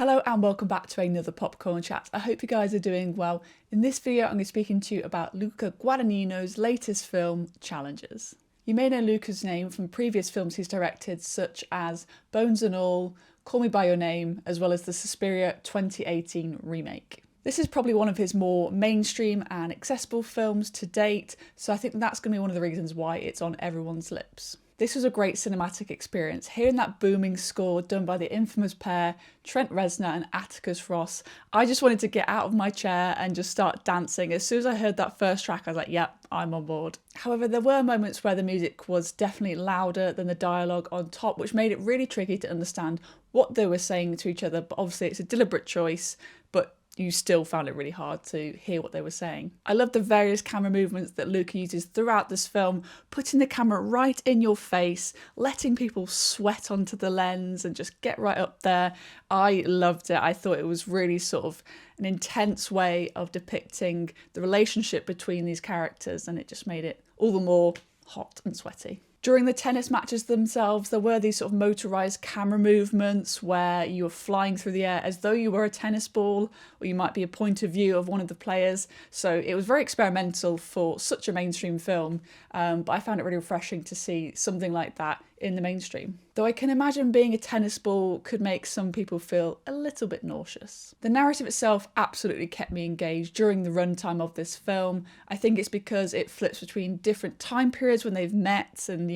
Hello and welcome back to another popcorn chat. I hope you guys are doing well. In this video, I'm going to be speaking to you about Luca Guadagnino's latest film, Challenges. You may know Luca's name from previous films he's directed, such as Bones and All, Call Me By Your Name, as well as the Suspiria 2018 remake. This is probably one of his more mainstream and accessible films to date, so I think that's going to be one of the reasons why it's on everyone's lips. This was a great cinematic experience. Hearing that booming score done by the infamous pair, Trent Reznor and Atticus Ross, I just wanted to get out of my chair and just start dancing. As soon as I heard that first track, I was like, yep, I'm on board. However, there were moments where the music was definitely louder than the dialogue on top, which made it really tricky to understand what they were saying to each other. But obviously it's a deliberate choice, but you still found it really hard to hear what they were saying. I love the various camera movements that Luca uses throughout this film, putting the camera right in your face, letting people sweat onto the lens and just get right up there. I loved it. I thought it was really sort of an intense way of depicting the relationship between these characters, and it just made it all the more hot and sweaty. During the tennis matches themselves, there were these sort of motorised camera movements where you were flying through the air as though you were a tennis ball, or you might be a point of view of one of the players. So it was very experimental for such a mainstream film, but I found it really refreshing to see something like that in the mainstream. Though I can imagine being a tennis ball could make some people feel a little bit nauseous. The narrative itself absolutely kept me engaged during the runtime of this film. I think it's because it flips between different time periods when they've met and,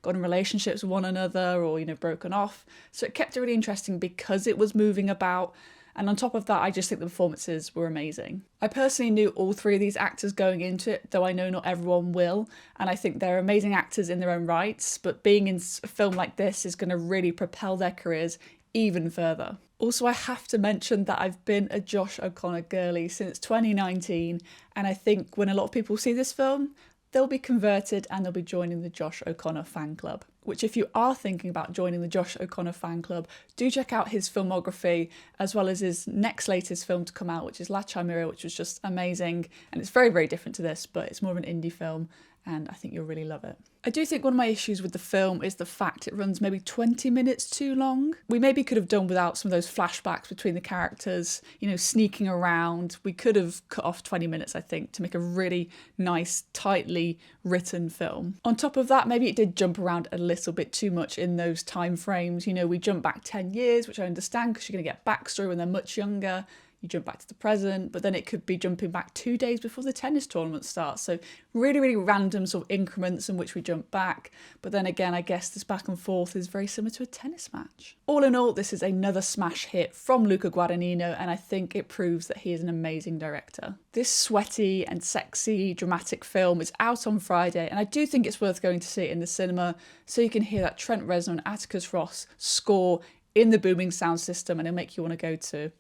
got in relationships with one another or, broken off. So it kept it really interesting because it was moving about. And on top of that, I just think the performances were amazing. I personally knew all three of these actors going into it, though I know not everyone will. And I think they're amazing actors in their own rights, but being in a film like this is going to really propel their careers even further. Also, I have to mention that I've been a Josh O'Connor girly since 2019. And I think when a lot of people see this film, they'll be converted and they'll be joining the Josh O'Connor fan club. Which, if you are thinking about joining the Josh O'Connor fan club, do check out his filmography as well as his next latest film to come out, which is La Chimera, which was just amazing. And it's very, very different to this, but it's more of an indie film, and I think you'll really love it. I do think one of my issues with the film is the fact it runs maybe 20 minutes too long. We maybe could have done without some of those flashbacks between the characters, sneaking around. We could have cut off 20 minutes, I think, to make a really nice, tightly written film. On top of that, maybe it did jump around a little bit too much in those time frames. We jump back 10 years, which I understand because you're going to get backstory when they're much younger. You jump back to the present, but then it could be jumping back 2 days before the tennis tournament starts. So really, really random sort of increments in which we jump back. But then again, I guess this back and forth is very similar to a tennis match. All in all, this is another smash hit from Luca Guadagnino, and I think it proves that he is an amazing director. This sweaty and sexy, dramatic film is out on Friday, and I do think it's worth going to see it in the cinema so you can hear that Trent Reznor and Atticus Ross score in the booming sound system, and it'll make you want to go to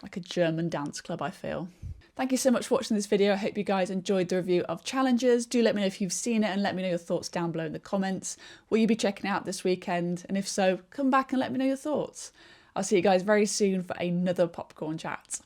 like a German dance club, I feel. Thank you so much for watching this video. I hope you guys enjoyed the review of Challenges. Do let me know if you've seen it and let me know your thoughts down below in the comments. Will you be checking it out this weekend? And if so, come back and let me know your thoughts. I'll see you guys very soon for another popcorn chat.